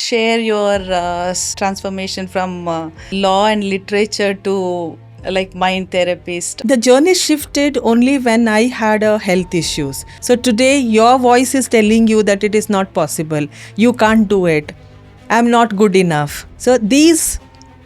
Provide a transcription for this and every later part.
share your transformation from law and literature to like mind therapist? The journey shifted only when I had health issues. So today your voice is telling you that it is not possible. You can't do it. I'm not good enough. So these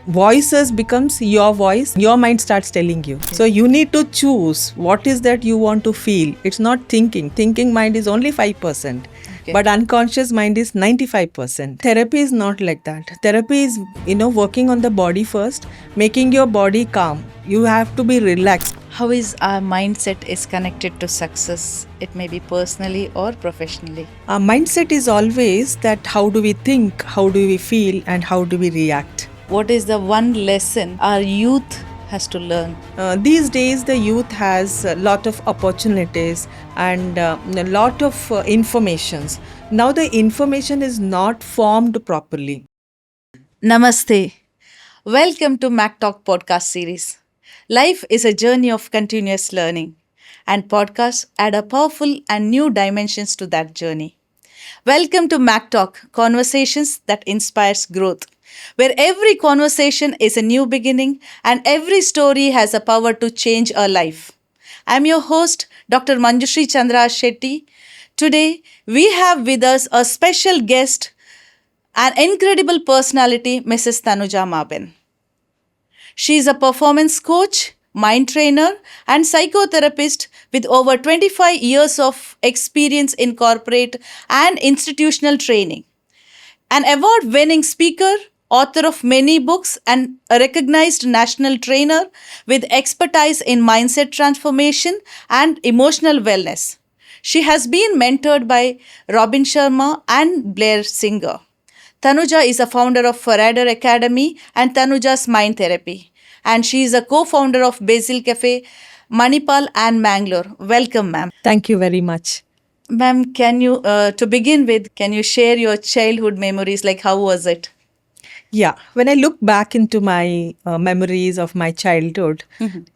voices becomes your voice. Your mind starts telling you. So you need to choose what is that you want to feel. It's not thinking. Thinking mind is only 5%. But unconscious mind is 95%. Therapy is not like that. Therapy is, working on the body first, making your body calm. You have to be relaxed. How is our mindset is connected to success? It may be personally or professionally. Our mindset is always that how do we think, how do we feel, and how do we react. What is the one lesson our youth has to learn? These days, the youth has a lot of opportunities and a lot of informations. Now, the information is not formed properly. Namaste. Welcome to MacToc podcast series. Life is a journey of continuous learning, and podcasts add a powerful and new dimensions to that journey. Welcome to MacToc, conversations that inspires growth, where every conversation is a new beginning and every story has a power to change a life. I'm your host, Dr. Manjushri Chandra Shetty. Today, we have with us a special guest, an incredible personality, Mrs. Tanuja Maben. She is a performance coach, mind trainer, and psychotherapist with over 25 years of experience in corporate and institutional training. An award-winning speaker, author of many books, and a recognized national trainer with expertise in mindset transformation and emotional wellness. She has been mentored by Robin Sharma and Blair Singer. Tanuja is a founder of Farrader Academy and Tanuja's Mind Therapy. And she is a co-founder of Basil Cafe, Manipal and Mangalore. Welcome, ma'am. Thank you very much. Ma'am, can you, to begin with, can you share your childhood memories? Like, how was it? Yeah, when I look back into my memories of my childhood,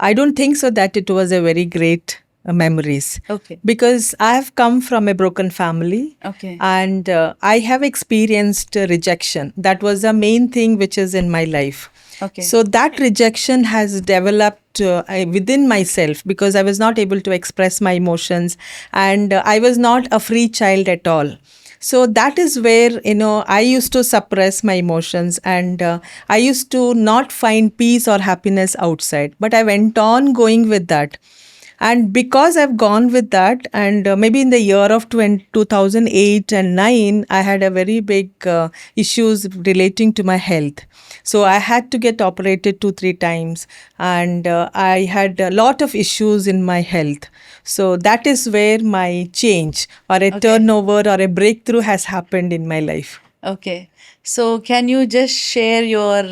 I don't think so that it was a very great memories. Okay. Because I have come from a broken family. Okay. And I have experienced rejection. That was the main thing which is in my life. Okay. So that rejection has developed within myself because I was not able to express my emotions and I was not a free child at all. So that is where, I used to suppress my emotions and I used to not find peace or happiness outside. But I went on going with that. And because I've gone with that, and maybe in the year of 2008 and 9, I had a very big issues relating to my health. So I had to get operated 2-3 times, and I had a lot of issues in my health. So that is where my change or a turnover or a breakthrough has happened in my life. Okay. So can you just share your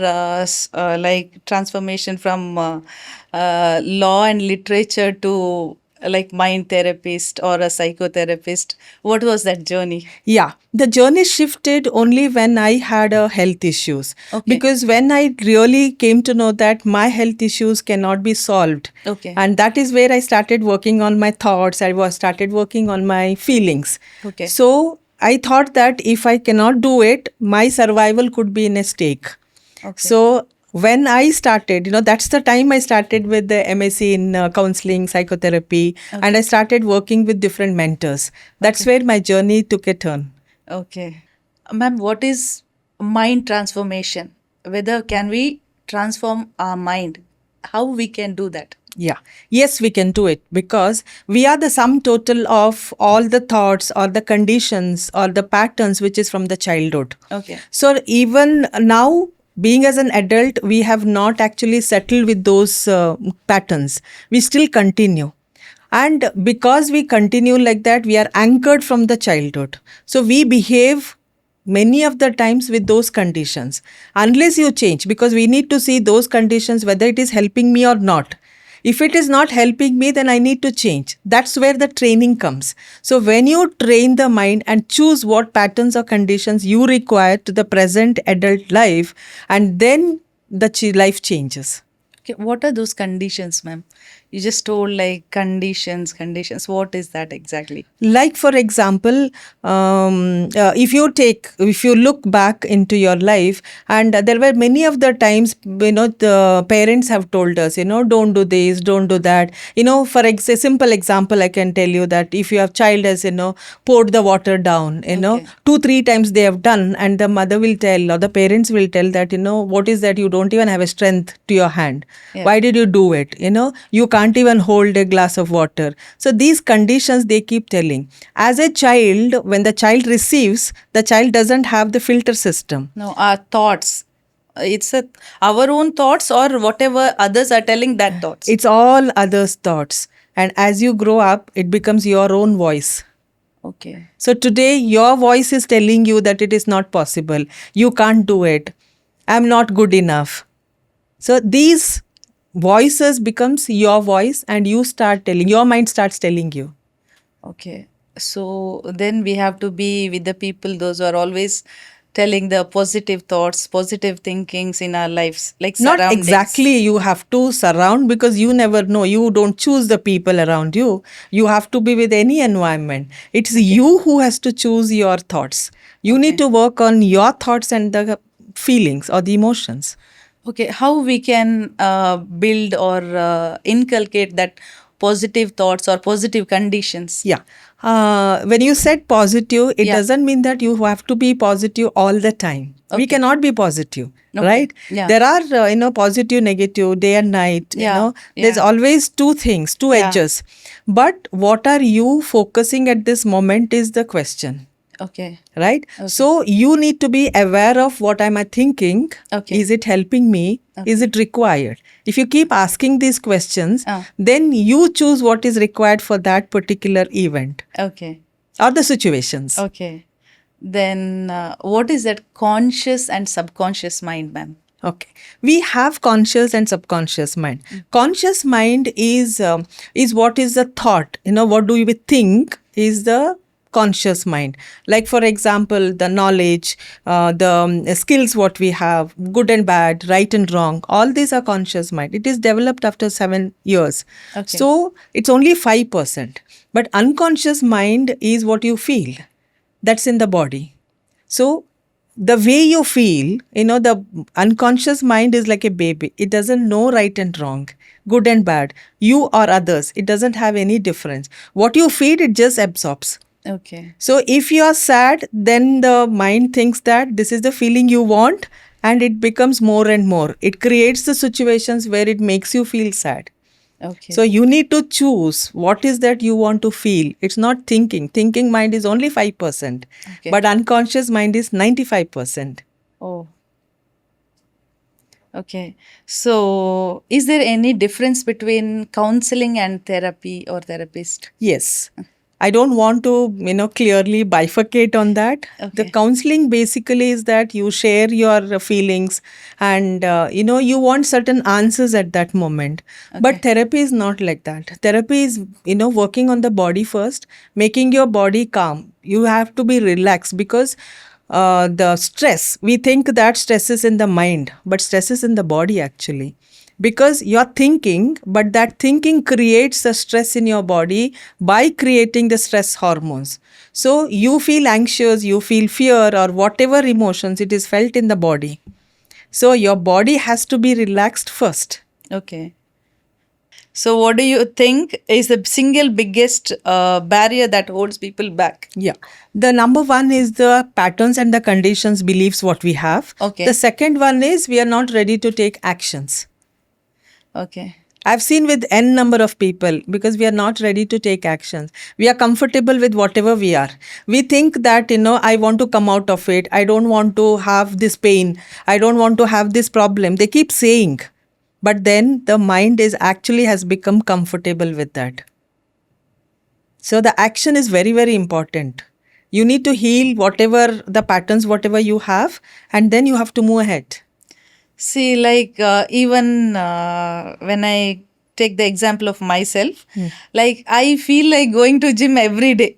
transformation from law and literature to like mind therapist or a psychotherapist? What was that journey? Yeah, the journey shifted only when I had health issues. Because when I really came to know that my health issues cannot be solved. And that is where I started working on my thoughts. Started working on my feelings. So I thought that if I cannot do it, my survival could be in a stake. So when I started, that's the time I started with the MAC in counselling, psychotherapy, and I started working with different mentors. That's where my journey took a turn. Okay. Ma'am, what is mind transformation? Whether can we transform our mind? How we can do that? Yeah. Yes, we can do it because we are the sum total of all the thoughts or the conditions or the patterns which is from the childhood. So even now, being as an adult, we have not actually settled with those patterns. We still continue. And because we continue like that, we are anchored from the childhood. So we behave many of the times with those conditions. Unless you change, because we need to see those conditions, whether it is helping me or not. If it is not helping me, then I need to change. That's where the training comes. So when you train the mind and choose what patterns or conditions you require to the present adult life, and then the life changes. Okay, what are those conditions, ma'am? You just told like conditions. What is that exactly? Like for example, if you look back into your life, and there were many of the times, the parents have told us, don't do this, don't do that. For a simple example, I can tell you that if your child has, poured the water down, Okay. 2-3 times they have done, and the mother will tell, or the parents will tell that, what is that, you don't even have a strength to your hand. Yeah. Why did you do it? You can't even hold a glass of water. So these conditions they keep telling. As a child, when the child receives, the child doesn't have the filter system. No, our thoughts. Our own thoughts or whatever others are telling that thoughts. It's all others' thoughts. And as you grow up, it becomes your own voice. Okay. So today, your voice is telling you that it is not possible. You can't do it. I'm not good enough. So these voices becomes your voice, and you start telling, your mind starts telling you. Okay. So then we have to be with the people, those who are always telling the positive thoughts, positive thinkings in our lives, like Not surroundings. exactly you have to surround, because you never know. You don't choose the people around you. You have to be with any environment. It's you who has to choose your thoughts. You need to work on your thoughts and the feelings or the emotions. Okay, how we can build or inculcate that positive thoughts or positive conditions? Yeah. When you said positive, it Yeah. doesn't mean that you have to be positive all the time. We Okay. cannot be positive, Okay. right? Yeah. There are, positive, negative, day and night. Yeah. There's Yeah. always two things, two Yeah. edges. But what are you focusing at this moment is the question, Okay. right? So you need to be aware of what am I thinking. Okay. Is it helping me? Is it required? If you keep asking these questions, then you choose what is required for that particular event Okay. or the situations. Okay. Then what is that conscious and subconscious mind, ma'am? Okay, we have conscious and subconscious mind. Conscious mind is what is the thought. What do we think is the conscious mind. Like for example, the knowledge, the skills what we have, good and bad, right and wrong. All these are conscious mind. It is developed after 7 years. Okay. So it's only 5%. But unconscious mind is what you feel. That's in the body. So the way you feel, the unconscious mind is like a baby. It doesn't know right and wrong, good and bad, you or others. It doesn't have any difference. What you feed, it just absorbs. Okay. So if you are sad, then the mind thinks that this is the feeling you want, and it becomes more and more. It creates the situations where it makes you feel sad. Okay. So you need to choose what is that you want to feel. It's not thinking. Thinking mind is only 5%, Okay. but unconscious mind is 95%. Oh. Okay. So is there any difference between counseling and therapy or therapist? Yes. I don't want to, clearly bifurcate on that. The Okay. counseling basically is that you share your feelings, and, you want certain answers at that moment. But therapy is not like that. Therapy is, working on the body first, making your body calm. You have to be relaxed, because the stress, we think that stress is in the mind, but stress is in the body actually. Because you're thinking, but that thinking creates the stress in your body by creating the stress hormones. So you feel anxious, you feel fear, or whatever emotions, it is felt in the body. So your body has to be relaxed first. Okay. So what do you think is the single biggest barrier that holds people back? Yeah. The number one is the patterns and the conditions, beliefs what we have. Okay. The second one is we are not ready to take actions. Okay. I've seen with n number of people, because we are not ready to take actions. We are comfortable with whatever we are. We think that, I want to come out of it. I don't want to have this pain. I don't want to have this problem. They keep saying. But then the mind is actually has become comfortable with that. So the action is very, very important. You need to heal whatever the patterns, whatever you have, and then you have to move ahead. See, like even when I take the example of myself, like I feel like going to gym every day.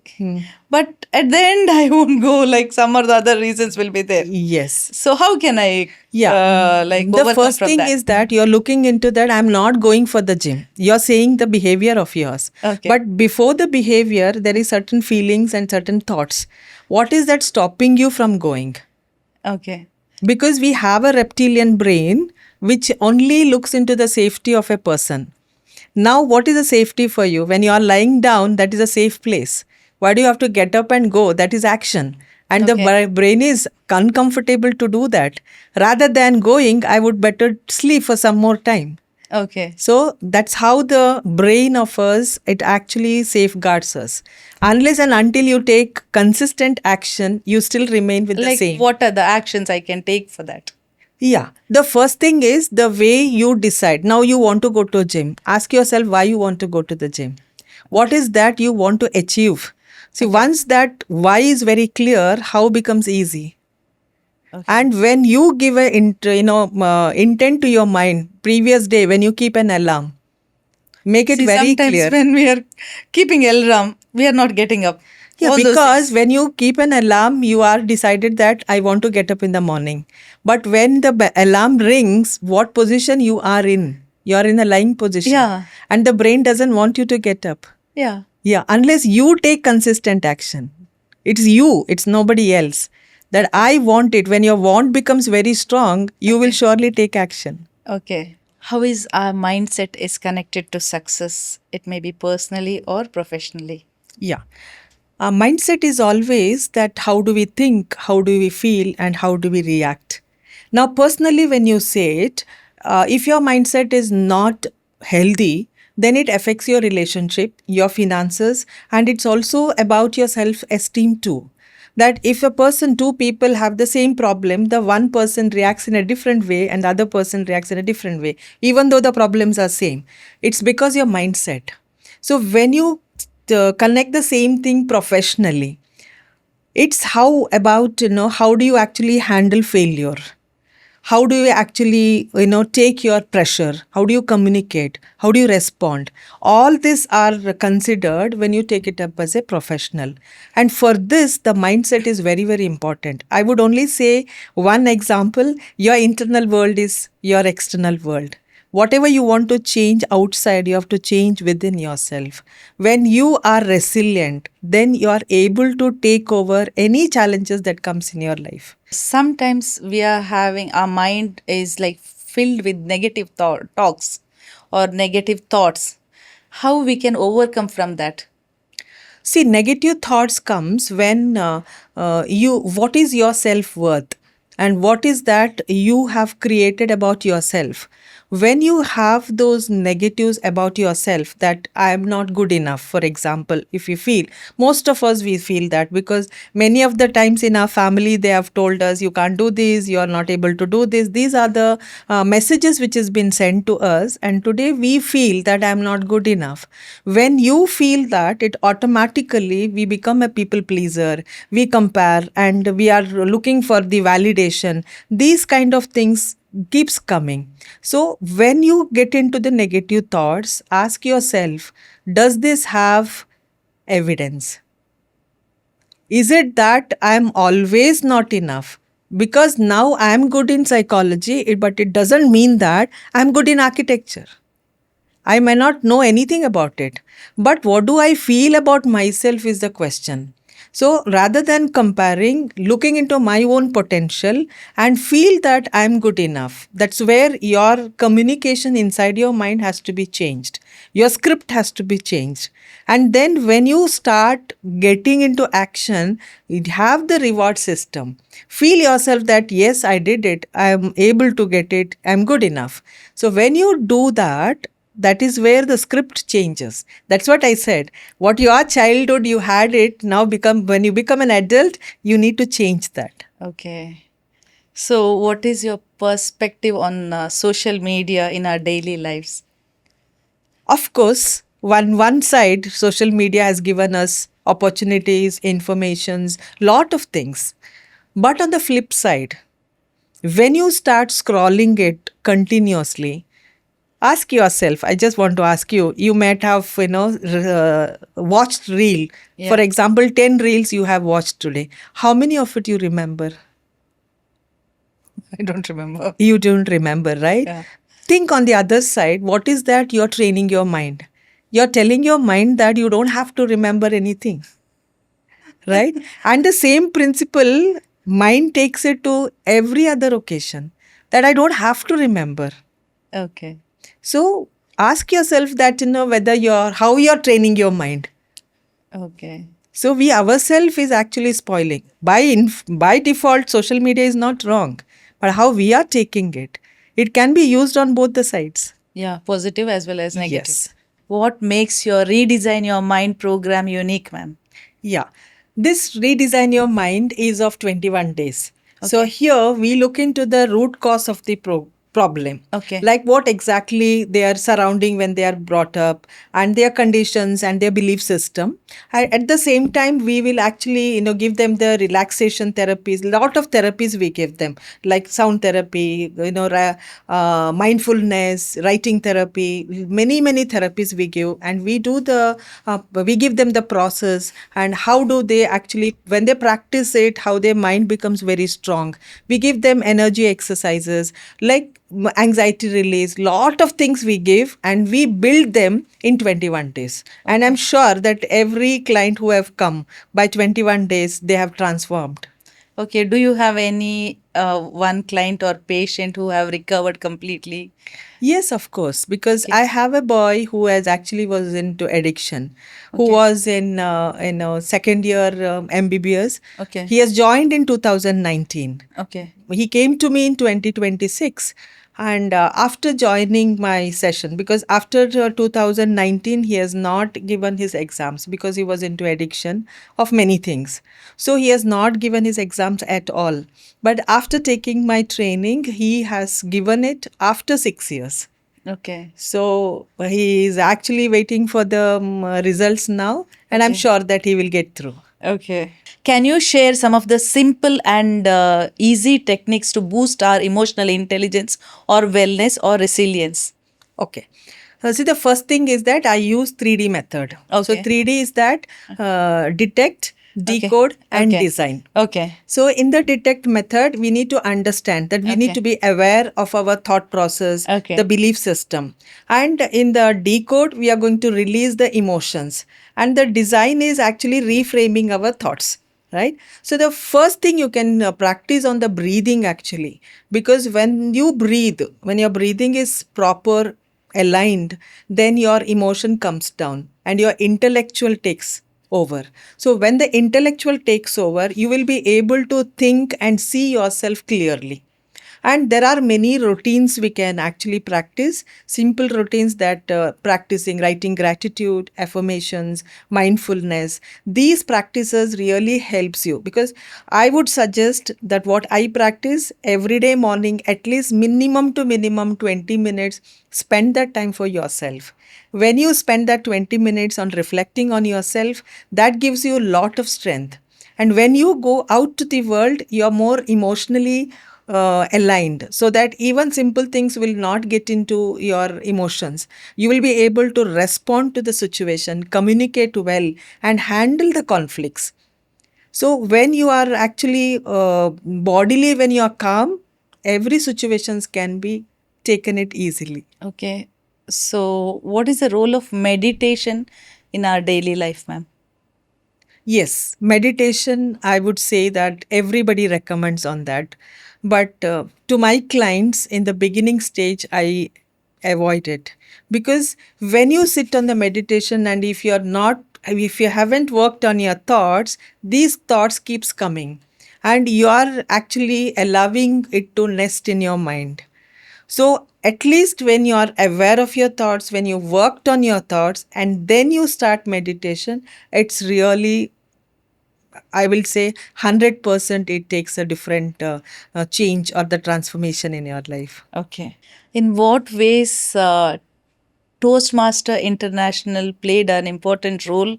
but at the end I won't go, like some or the other reasons will be there. Yes. So how can I like The overcome first from thing that? is that you're looking into that I'm not going for the gym. You're saying the behavior of yours. Okay. But before the behavior, there is certain feelings and certain thoughts. What is that stopping you from going? Okay. Because we have a reptilian brain which only looks into the safety of a person. Now, what is a safety for you? When you are lying down, that is a safe place. Why do you have to get up and go? That is action. And the Okay. brain is uncomfortable to do that. Rather than going, I would better sleep for some more time. Okay. So that's how the brain of us, it actually safeguards us. Unless and until you take consistent action, you still remain with the Like same. what are the actions I can take for that? Yeah. The first thing is the way you decide. Now you want to go to a gym. Ask yourself why you want to go to the gym. What is that you want to achieve? See, Okay. once that why is very clear, how becomes easy. Okay. And when you give a intent to your mind, previous day when you keep an alarm, make it See, very sometimes clear. when we are keeping alarm, we are not getting up. Yeah, All those because things. when you keep an alarm, you are decided that I want to get up in the morning. But when the alarm rings, what position you are in? You are in a lying position. Yeah. And the brain doesn't want you to get up. Yeah. Yeah, unless you take consistent action. It's you, it's nobody else. That I want it. When your want becomes very strong, you will surely take action. Okay. How is our mindset is connected to success? It may be personally or professionally. Yeah. Our mindset is always that how do we think, how do we feel, and how do we react. Now, personally, when you say it, if your mindset is not healthy, then it affects your relationship, your finances, and it's also about your self esteem too. That if two people have the same problem, the one person reacts in a different way and the other person reacts in a different way, even though the problems are same. It's because your mindset. So when you connect the same thing professionally, it's how about how do you actually handle failure, how do you actually take your pressure, how do you communicate, how do you respond. All these are considered when you take it up as a professional, and for this the mindset is very very important. I would only say one example: your internal world is your external world. Whatever you want to change outside, you have to change within yourself. When you are resilient, then you are able to take over any challenges that comes in your life. Sometimes we are having our mind is like filled with negative talks or negative thoughts. How we can overcome from that? See, negative thoughts comes when what is your self-worth and what is that you have created about yourself. When you have those negatives about yourself, that I am not good enough, for example, if you feel, most of us we feel that because many of the times in our family they have told us you can't do this, you are not able to do this. These are the messages which has been sent to us, and today we feel that I am not good enough. When you feel that, it automatically we become a people pleaser, we compare and we are looking for the validation. These kind of things keeps coming. So when you get into the negative thoughts, ask yourself, does this have evidence? Is it that I am always not enough? Because now I am good in psychology, but it doesn't mean that I am good in architecture. I may not know anything about it, but what do I feel about myself is the question. So rather than comparing, looking into my own potential and feel that I'm good enough, that's where your communication inside your mind has to be changed. Your script has to be changed. And then when you start getting into action, you have the reward system. Feel yourself that, yes, I did it. I am able to get it. I'm good enough. So when you do that, that is where the script changes. That's what I said. What your childhood you had it, now become when you become an adult, you need to change that. Okay. So, what is your perspective on social media in our daily lives? Of course, one side, social media has given us opportunities, informations, lot of things. But on the flip side, when you start scrolling it continuously, Ask yourself, I just want to ask you, you might have, watched reel. Yeah. For example, 10 reels you have watched today. How many of it you remember? I don't remember. You don't remember, right? Yeah. Think on the other side, what is that you're training your mind? You're telling your mind that you don't have to remember anything, right? And the same principle, mind takes it to every other occasion, that I don't have to remember. Okay. So ask yourself that, whether how you're training your mind. Okay. So we ourselves is actually spoiling. By default, social media is not wrong, but how we are taking it, it can be used on both the sides. Yeah, positive as well as negative. Yes. What makes your redesign your mind program unique, ma'am? Yeah. This redesign your mind is of 21 days. So Okay. here we look into the root cause of the problem. Okay. Like what exactly they are surrounding when they are brought up, and their conditions and their belief system. And at the same time, we will actually, give them the relaxation therapies. Lot of therapies we give them, like sound therapy, mindfulness, writing therapy, many therapies we give, and we give them the process, and how do they actually, when they practice it, how their mind becomes very strong. We give them energy exercises, like anxiety release, lot of things we give, and we build them in 21 days. And I'm sure that every client who have come, by 21 days they have transformed. Okay. Do you have any one client or patient who have recovered completely? Yes, of course, because Okay. I have a boy who has actually was into addiction, who Okay. was in second year MBBS. Okay. He has joined in 2019. Okay. He came to me in 2026, and after joining my session, because after 2019 he has not given his exams because he was into addiction of many things, so he has not given his exams at all. But after taking my training, he has given it after 6 years. Okay. So he is actually waiting for the results now, and I'm Okay. sure that he will get through. Okay. Can you share some of the simple and easy techniques to boost our emotional intelligence or wellness or resilience? Okay. See, the first thing is that I use 3D method. So Okay. 3D is that detect, decode, and Okay. design. Okay. So in the detect method, we need to understand that we need Okay. to be aware of our thought process, Okay. the belief system. And in the decode, we are going to release the emotions. And the design is actually reframing our thoughts. Right? So the first thing you can practice on the breathing actually, because when you breathe, when your breathing is proper, aligned, then your emotion comes down and your intellectual takes over. So when the intellectual takes over, you will be able to think and see yourself clearly. And there are many routines we can actually practice, simple routines that practicing writing gratitude, affirmations, mindfulness. These practices really helps you, because I would suggest that what I practice every day morning, at least minimum to minimum 20 minutes, spend that time for yourself. When you spend that 20 minutes on reflecting on yourself, that gives you a lot of strength. And when you go out to the world, you're more emotionally aligned, so that even simple things will not get into your emotions. You will be able to respond to the situation, communicate well, and handle the conflicts. So when you are actually bodily, when you are calm, every situations can be taken it easily. Okay. So, what is the role of meditation in our daily life, ma'am? Yes, meditation, I would say that everybody recommends on that. But to my clients in the beginning stage, I avoid it, because when you sit on the meditation, and if you haven't worked on your thoughts, these thoughts keeps coming, and you are actually allowing it to nest in your mind. So, at least when you are aware of your thoughts, when you worked on your thoughts, and then you start meditation, it's really, I will say, 100% it takes a different change or the transformation in your life. Okay. In what ways Toastmaster International played an important role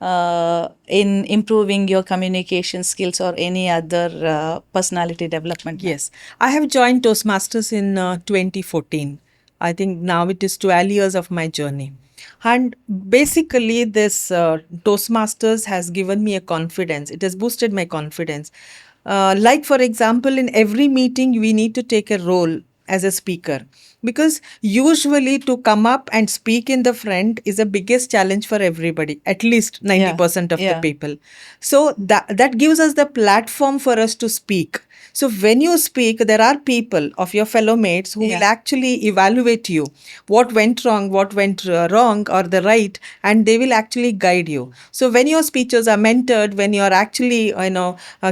in improving your communication skills or any other personality development, ma'am? Yes, I have joined Toastmasters in 2014. I think now it is 12 years of my journey. And basically, this Toastmasters has given me a confidence. It has boosted my confidence. Like, for example, in every meeting, we need to take a role as a speaker, because usually to come up and speak in the front is the biggest challenge for everybody, at least Yeah. 90% of the Yeah. people. So that gives us the platform for us to speak. So when you speak, there are people of your fellow mates who will Yeah. actually evaluate you, what went wrong, what went wrong, or the right, and they will actually guide you. So when your speeches are mentored, when you are actually,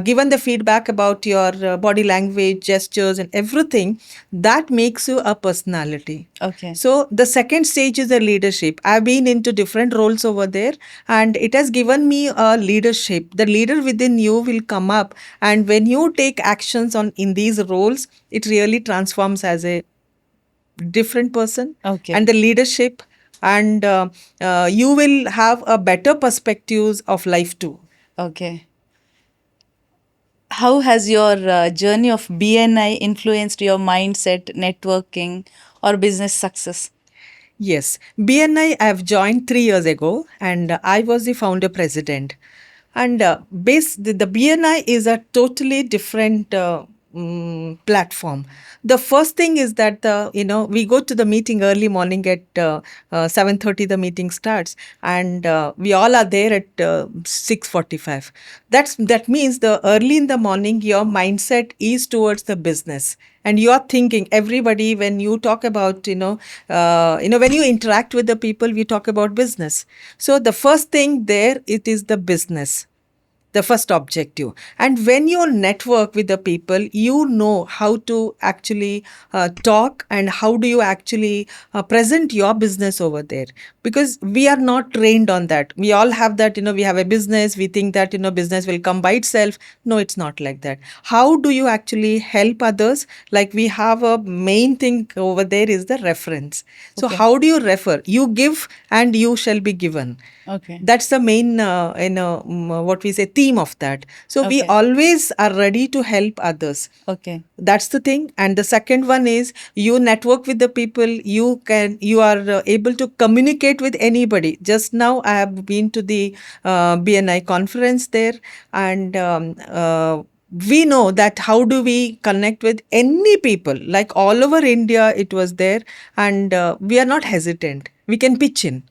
given the feedback about your body language, gestures, and everything, that makes you a personality. Okay. So the second stage is the leadership. I've been into different roles over there, and it has given me a leadership. The leader within you will come up, and when you take actions on in these roles, it really transforms as a different person, Okay. and the leadership, and you will have a better perspectives of life too. Okay. How has your journey of BNI influenced your mindset, networking, or business success? Yes, BNI I have joined 3 years ago, and I was the founder president. And the BNI is a totally different platform. The first thing is that we go to the meeting early morning at 7:30. The meeting starts, and we all are there at 6:45. That means the early in the morning your mindset is towards the business, and you are thinking, everybody, when you talk about when you interact with the people, we talk about business. So the first thing there, it is the business, the first objective. And when you network with the people, you know how to actually talk, and how do you actually present your business over there, because we are not trained on that. We all have that, we have a business, we think that business will come by itself. No, it's not like that. How do you actually help others? Like, we have a main thing over there is the reference. So Okay. how do you refer? You give and you shall be given. Okay. That's the main what we say, theme of that. So we Okay. always are ready to help others. Okay. That's the thing. And the second one is, you network with the people, you are able to communicate with anybody. Just now I have been to the BNI conference there, and we know that how do we connect with any people, like all over India it was there. And we are not hesitant, we can pitch in.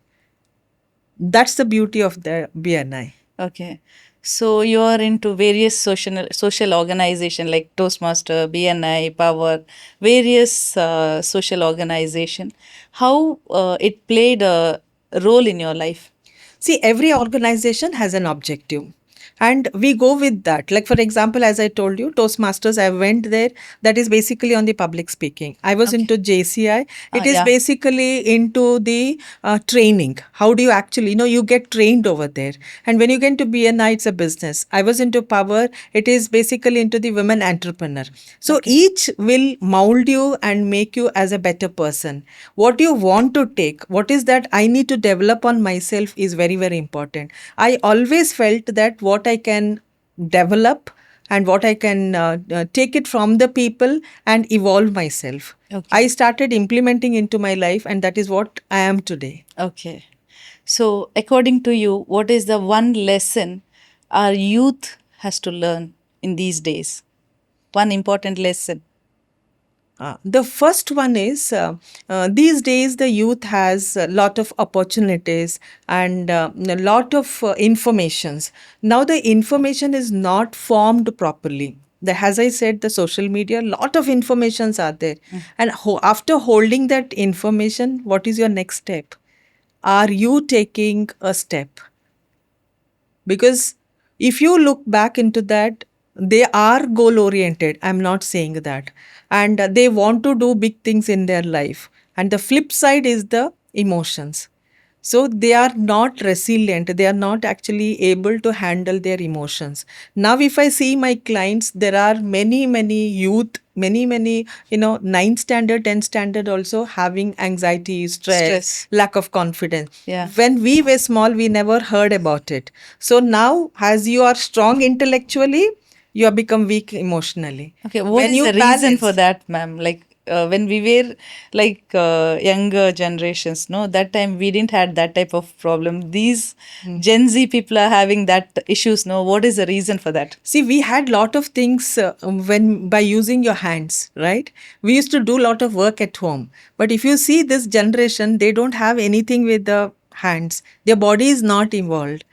That's the beauty of the BNI. Okay. So you are into various social organization like Toastmaster, BNI, Power, various social organization. How it played a role in your life? See, every organization has an objective, and we go with that. Like, for example, as I told you, Toastmasters, I went there. That is basically on the public speaking. I was Okay. into JCI. It is Yeah. basically into the training. How do you actually, you get trained over there. And when you get into BNI, it's a business. I was into Power. It is basically into the women entrepreneur. So Okay. each will mold you and make you as a better person. What you want to take, what is that I need to develop on myself is very, very important. I always felt that what I can develop and what I can take it from the people and evolve myself. Okay. I started implementing into my life, and that is what I am today. Okay. So, according to you, what is the one lesson our youth has to learn in these days? One important lesson. The first one is, these days the youth has a lot of opportunities and a lot of informations. Now the information is not formed properly. As I said, the social media, lot of informations are there. And after holding that information, what is your next step? Are you taking a step? Because if you look back into that, they are goal oriented. I'm not saying that. And they want to do big things in their life. And the flip side is the emotions. So they are not resilient. They are not actually able to handle their emotions. Now, if I see my clients, there are many, many youth, many, 9th standard, 10th standard also having anxiety, stress, Stress. lack of confidence. Yeah. When we were small, we never heard about it. So now, as you are strong intellectually, you have become weak emotionally. Okay. What When is you the reason for balance, that, ma'am? Like, when we were like younger generations, no, that time we didn't had that type of problem. These Gen Z people are having that issues. No, what is the reason for that? See, we had lot of things when by using your hands, right? We used to do lot of work at home. But if you see this generation, they don't have anything with the hands. Their body is not involved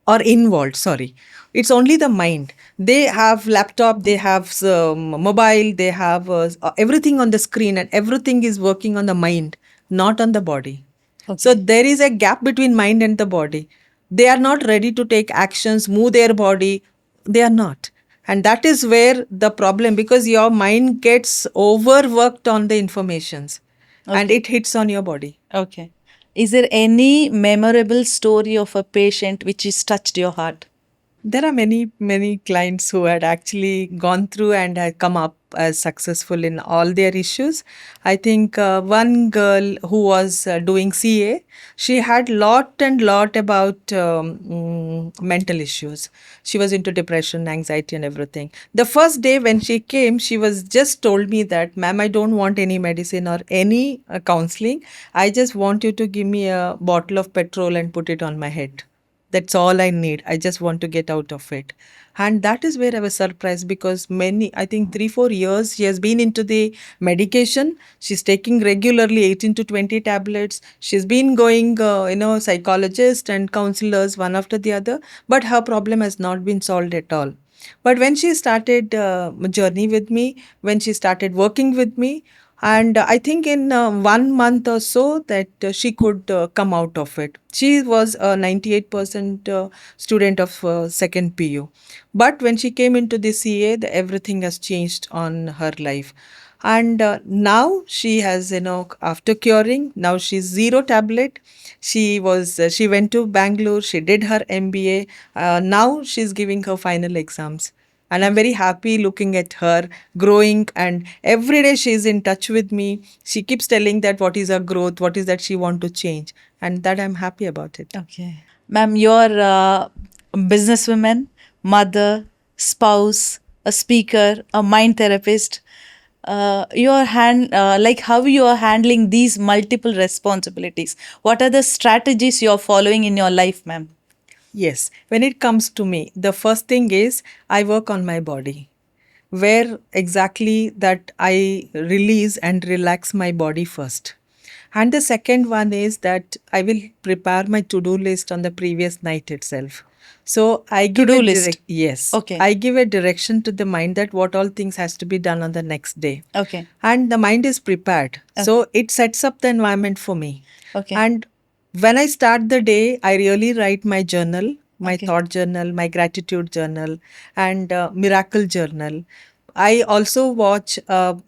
or involved, sorry. It's only the mind. They have laptop, they have mobile, they have everything on the screen, and everything is working on the mind, not on the body. So Okay. there is a gap between mind and the body. They are not ready to take actions, move their body. They are not. And that is where the problem, because your mind gets overworked on the informations and Okay. it hits on your body. Okay. Is there any memorable story of a patient which has touched your heart? There are many, many clients who had actually gone through and had come up as successful in all their issues. I think one girl who was doing CA, she had lot and lot about mental issues. She was into depression, anxiety, and everything. The first day when she came, she was just told me that, "Ma'am, I don't want any medicine or any counseling. I just want you to give me a bottle of petrol and put it on my head. That's all I need. I just want to get out of it." And that is where I was surprised, because many, I think 3-4 years, she has been into the medication. She's taking regularly 18 to 20 tablets. She's been going, psychologist and counselors one after the other, but her problem has not been solved at all. But when she started a journey with me, when she started working with me, and I think in 1 month or so that she could come out of it. She was a 98% student of second PU. But when she came into the CA, everything has changed on her life. And now she has, after curing, now she's zero tablet. She went to Bangalore, she did her MBA. Now she's giving her final exams. And I'm very happy looking at her growing, and every day she's in touch with me. She keeps telling that what is her growth, what is that she want to change, and that I'm happy about it. Okay. Ma'am, you're a businesswoman, mother, spouse, a speaker, a mind therapist. Like how you are handling these multiple responsibilities. What are the strategies you're following in your life, ma'am? Yes, when it comes to me, the first thing is I work on my body, where exactly that I release and relax my body first. And the second one is that I will prepare my to-do list on the previous night itself. So I give To-do a list. yes, Okay. I give a direction to the mind that what all things has to be done on the next day. Okay. And the mind is prepared. Okay. So it sets up the environment for me. Okay. And when I start the day, I really write my journal, my Okay. thought journal, my gratitude journal, and miracle journal. I also watch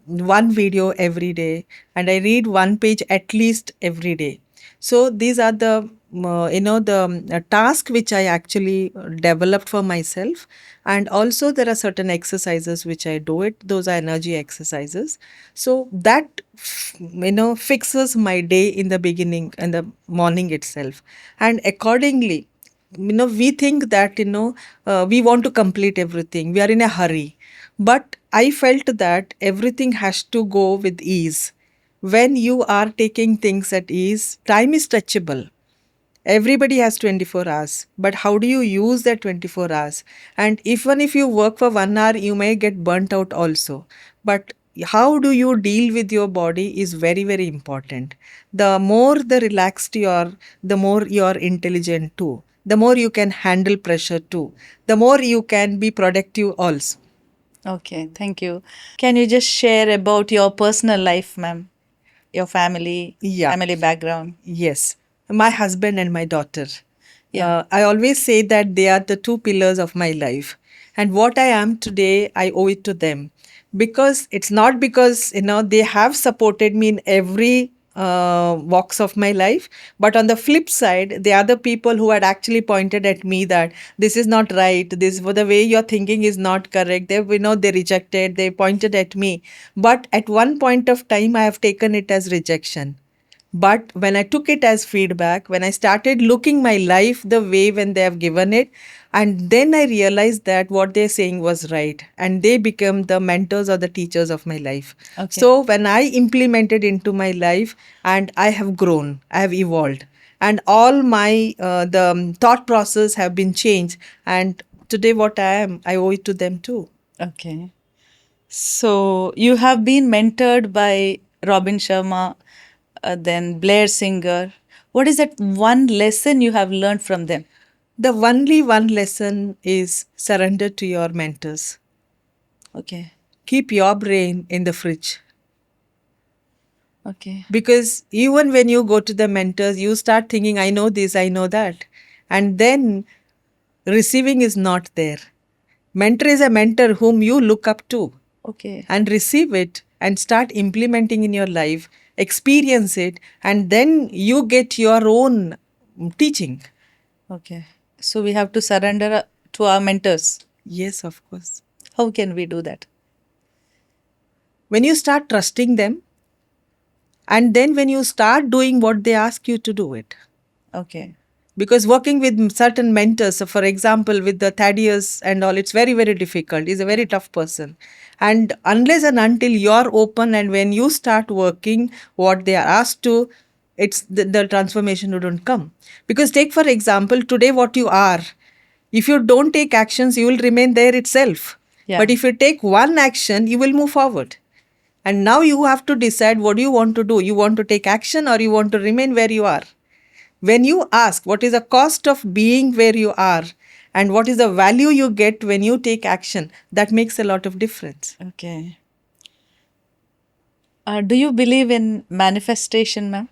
one video every day, and I read one page at least every day. So these are the task which I actually developed for myself. And also there are certain exercises which I do it. Those are energy exercises. So that fixes my day in the beginning and the morning itself. And accordingly, we think that we want to complete everything. We are in a hurry. But I felt that everything has to go with ease. When you are taking things at ease, time is touchable. Everybody has 24 hours, but how do you use that 24 hours? And even if you work for 1 hour, you may get burnt out also. But how do you deal with your body is very, very important. The more the relaxed you are, the more you are intelligent too. The more you can handle pressure too. The more you can be productive also. Okay. Thank you. Can you just share about your personal life, ma'am? Your family, Yeah. family background. Yes, my husband and my daughter. Yeah. I always say that they are the two pillars of my life. And what I am today, I owe it to them. Because it's not because, they have supported me in every walks of my life. But on the flip side, they are the people who had actually pointed at me that this is not right. This, the way you're thinking is not correct. They rejected, they pointed at me. But at one point of time, I have taken it as rejection. But when I took it as feedback, when I started looking my life the way when they have given it, and then I realized that what they're saying was right, and they become the mentors or the teachers of my life. Okay. So when I implemented into my life, and I have grown, I have evolved, and all my the thought process have been changed, and today what I am, I owe it to them too. Okay. So you have been mentored by Robin Sharma, then Blair Singer. What is that one lesson you have learned from them? The only one lesson is surrender to your mentors. Okay. Keep your brain in the fridge. Okay. Because even when you go to the mentors, you start thinking, I know this, I know that. And then receiving is not there. Mentor is a mentor whom you look up to, Okay. and receive it and start implementing in your life, experience it, and then you get your own teaching. Okay. So we have to surrender to our mentors. Yes, of course. How can we do that? When you start trusting them, and then when you start doing what they ask you to do it. Okay. Because working with certain mentors, so for example, with the Thaddeus and all, it's very, very difficult. He's a very tough person. And unless and until you're open and when you start working what they are asked to, it's the transformation wouldn't come. Because take, for example, today what you are, if you don't take actions, you will remain there itself. Yeah. But if you take one action, you will move forward. And now you have to decide what do you want to do. You want to take action or you want to remain where you are. When you ask what is the cost of being where you are and what is the value you get when you take action, that makes a lot of difference. Okay. Do you believe in manifestation, ma'am?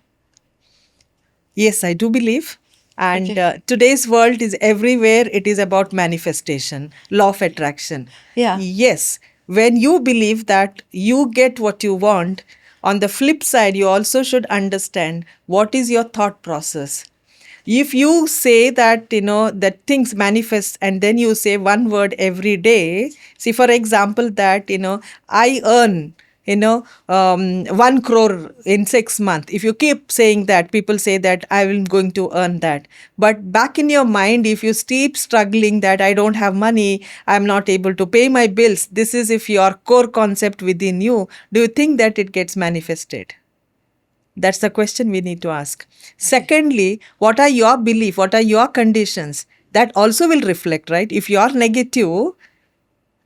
Yes, I do believe. And Okay. today's world is everywhere. It is about manifestation, law of attraction. Yeah. Yes, when you believe that you get what you want, on the flip side, you also should understand what is your thought process. If you say that that things manifest and then you say one word every day, see for example that I earn 1 crore in 6 months. If you keep saying that, people say that I am going to earn that, but back in your mind if you keep struggling that I don't have money, I'm not able to pay my bills, this is if your core concept within you, do you think that it gets manifested? That's the question we need to ask. Secondly, what are your belief? What are your conditions? That also will reflect, right? If you are negative,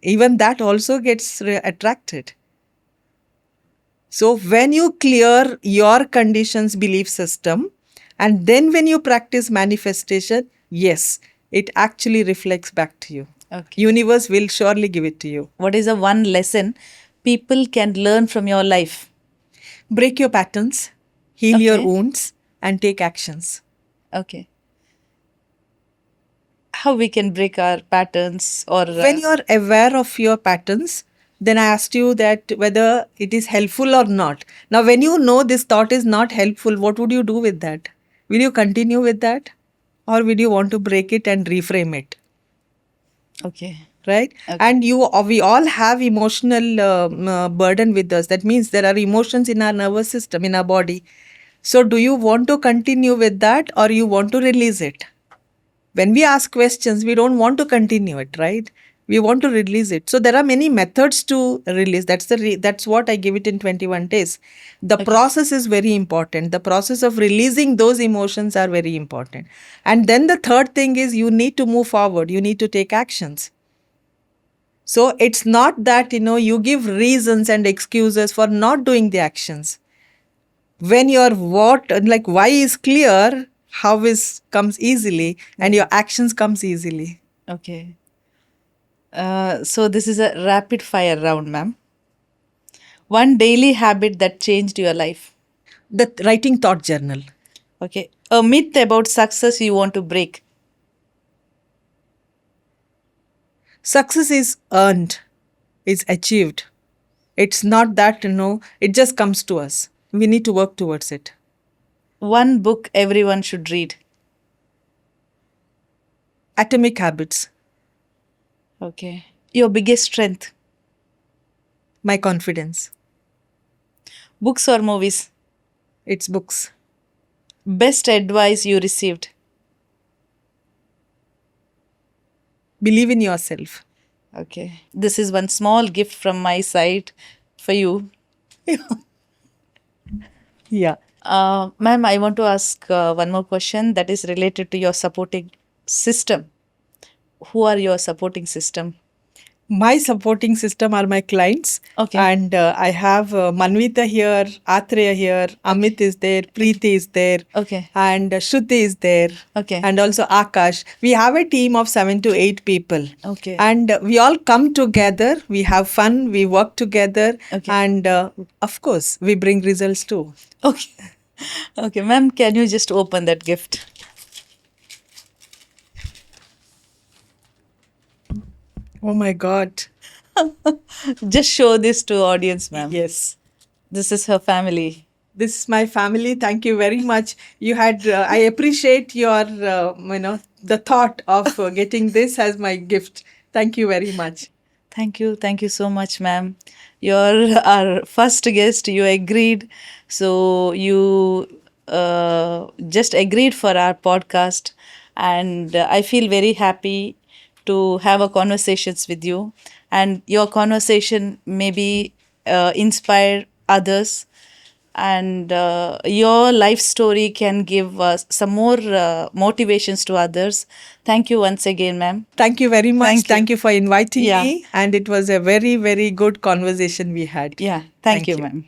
even that also gets attracted. So when you clear your conditions belief system, and then when you practice manifestation, yes, it actually reflects back to you. Okay. Universe will surely give it to you. What is the one lesson people can learn from your life? Break your patterns, heal your Okay. wounds, and take actions. Okay. How we can break our patterns or When you are aware of your patterns, then I asked you that whether it is helpful or not. Now, when you know this thought is not helpful, what would you do with that? Will you continue with that? Or will you want to break it and reframe it? okay. Right? Okay. And we all have emotional burden with us. That means there are emotions in our nervous system, in our body. So, do you want to continue with that or you want to release it? When we ask questions, we don't want to continue it, right? We want to release it. So there are many methods to release. That's what I give it in 21 days. The Okay. process is very important. The process of releasing those emotions are very important. And then the third thing is you need to move forward. You need to take actions. So it's not that you give reasons and excuses for not doing the actions. When your why is clear, how is comes easily, and your actions comes easily. Okay. So this is a rapid fire round, ma'am. One daily habit that changed your life. The writing thought journal. Okay. A myth about success you want to break. Success is earned, is achieved. It's not that it just comes to us. We need to work towards it. One book everyone should read. Atomic Habits. Okay. Your biggest strength. My confidence. Books or movies. It's books. Best advice you received? Believe in yourself. Okay. This is one small gift from my side for you. Yeah. Ma'am, I want to ask one more question that is related to your supporting system. Who are your supporting system? My supporting system are my clients. Okay. And I have Manvita here, Atreya here, Amit is there, Preeti is there, Okay. and Shruti is there, Okay. and also Akash. We have a team of 7 to 8 people. Okay. And we all come together, we have fun, we work together, Okay. and of course, we bring results too. Okay. Okay, ma'am, can you just open that gift? Oh my God. Just show this to audience, ma'am. Yes. This is her family. This is my family. Thank you very much. You had, I appreciate your, the thought of getting this as my gift. Thank you very much. Thank you. Thank you so much, ma'am. You're our first guest. You agreed. So you just agreed for our podcast. And I feel very happy to have a conversations with you. And your conversation maybe inspire others. And your life story can give us some more motivations to others. Thank you once again, ma'am. Thank you very much. Thank you. Thank you for inviting Yeah. me. And it was a very, very good conversation we had. Yeah. Thank you, ma'am.